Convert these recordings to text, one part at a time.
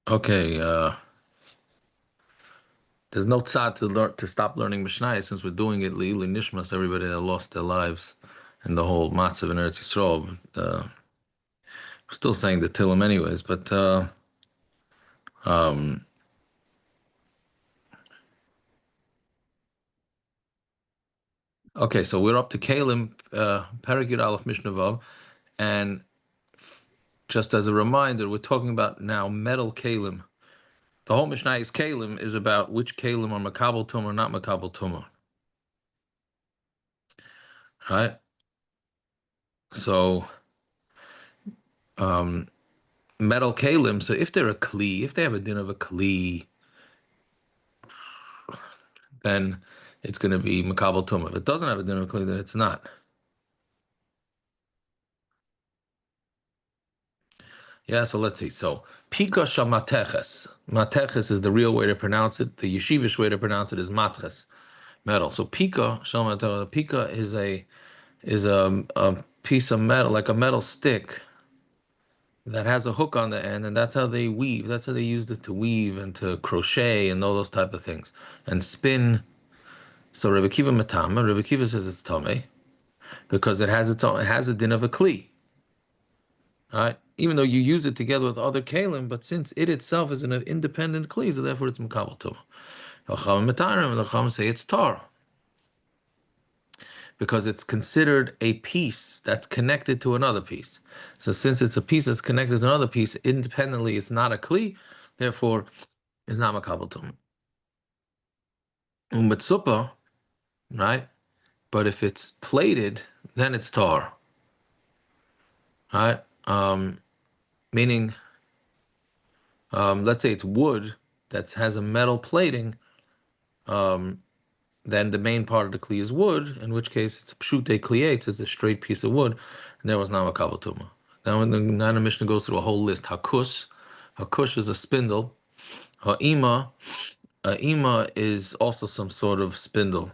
Okay, there's no tzad to stop learning Mishnah since we're doing it Le'ilui Nishmas, everybody that lost their lives and the whole matzav in Eretz Yisrael. We're still saying the Tillim anyways, but um, okay, so we're up to Kelim, Perek Yud Aleph Mishnah Vav, and just as a reminder, we're talking about now metal Kelim. The whole Mishnah is Kelim is about which Kelim are Makabel Tumah or not Makabel Tumah. Right? So um, metal kalim. So if they're a kli, if they have a din of a kli, then it's going to be makabel tumah. If it doesn't have a din of a kli, then it's not. Yeah. So let's see. So pika shal mateches. Mateches is the real way to pronounce it. The yeshivish way to pronounce it is matches, metal. So pika shal mateches. Pika is a piece of metal, like a metal stick that has a hook on the end, and that's how they weave. That's how they used it to weave and to crochet and all those type of things and spin. So Rebbe Kiva matama. Rebbe Kiva says it's tame because it has its own. It has a din of a kli. All right, even though you use it together with other kalim, but since it itself is an independent kli, so therefore it's makabel tuma. The Chacham say it's tar because it's considered a piece that's connected to another piece. So since it's a piece that's connected to another piece, independently it's not a kli, therefore it's not makabel tuma. Umetsupa, right? But if it's plated, then it's tar. Right? Meaning, let's say it's wood that has a metal plating, then the main part of the kli is wood, in which case it's a pshute klietz, it's a straight piece of wood, and there was not a makabel tuma. Now, when the Mishnah goes through a whole list, hakush is a spindle, ha'ima, is also some sort of spindle.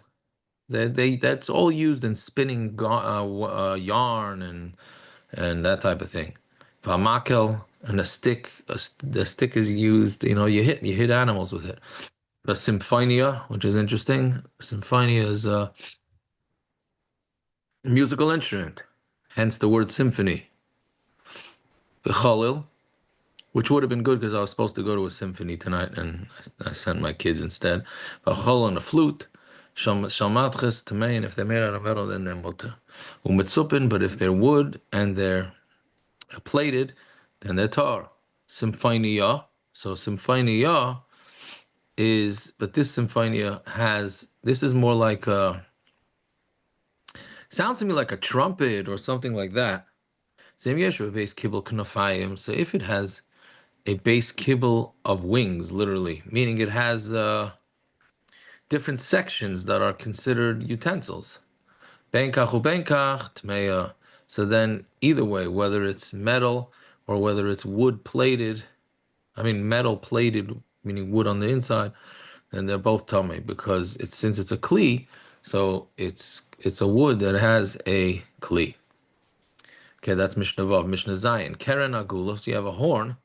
That's all used in spinning yarn and that type of thing. Vamakel and a stick. The stick is used. You hit animals with it. The symphonia, which is interesting. Symphonia is a musical instrument, hence the word symphony. The chalil, which would have been good because I was supposed to go to a symphony tonight, and I sent my kids instead. The chalil and a flute. Shalmatches tamei, and if they're made out of metal, then they're mutter. Umitzupin, but if they're wood and they're plated, then they're tar. Symphonia. So symphonia but this symphonia this is more like sounds to me like a trumpet or something like that. Same yeshu base kibble knafayim. So if it has a base kibble of wings, literally, meaning it has different sections that are considered utensils. Benkach u benkach tmeya. So then either way, whether it's metal or whether it's wood plated, metal plated, meaning wood on the inside, and they're both tummy because since it's a kli, so it's a wood that has a kli. Okay, that's Mishnah Vav. Mishnah Zayin. Keren Agula. So you have a horn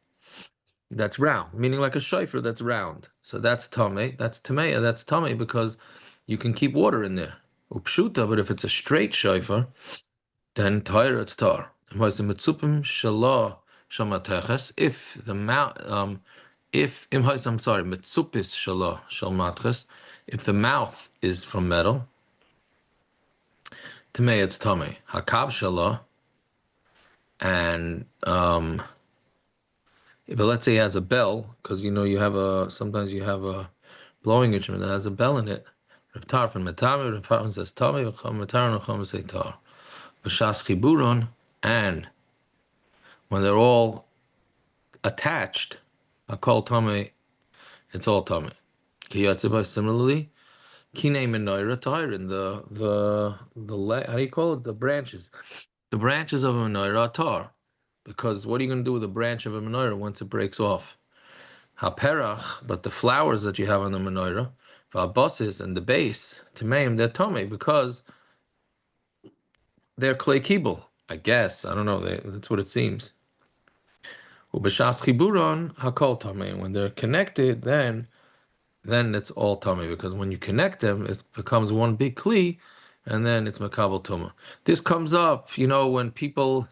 that's round, meaning like a shofar that's round. So that's tummy. That's tameya. That's tummy because you can keep water in there. Upshuta, but if it's a straight shofar, then Torah it's tar. If the mouth, I'm sorry, mitzupis shalah shal matches, if the mouth is from metal, tamei it's tamei. Hakav shalah, and but let's say it has a bell, because sometimes you have a blowing instrument that has a bell in it. Reptar from metame, Reptar says tamei, Metar and Chacham say tar. B'shas chiburon, and when they're all attached, I call tamei, it's all tamei. Similarly, Kine menorah tyron, how do you call it? The branches. The branches of a menorah tar. Because what are you going to do with a branch of a menorah once it breaks off? Haperach, but the flowers that you have on the menorah, v'abosses and the base, tameim, they're tame because they're clay kibble. I guess. I don't know. That's what it seems. Ubeshas chiburon hakol tamei. When they're connected, then it's all tummy, because when you connect them, it becomes one big kli, and then it's makabel tuma. This comes up, when people,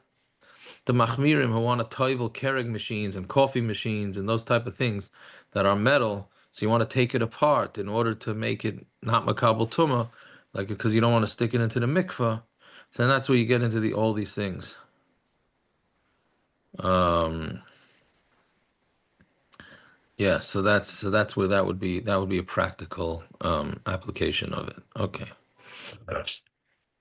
the machmirim who want to toivel keurig machines and coffee machines and those type of things that are metal. So you want to take it apart in order to make it not makabel tuma, like, because you don't want to stick it into the mikvah. So that's where you get into all these things. Um, yeah, so that's where that would be a practical application of it. Okay.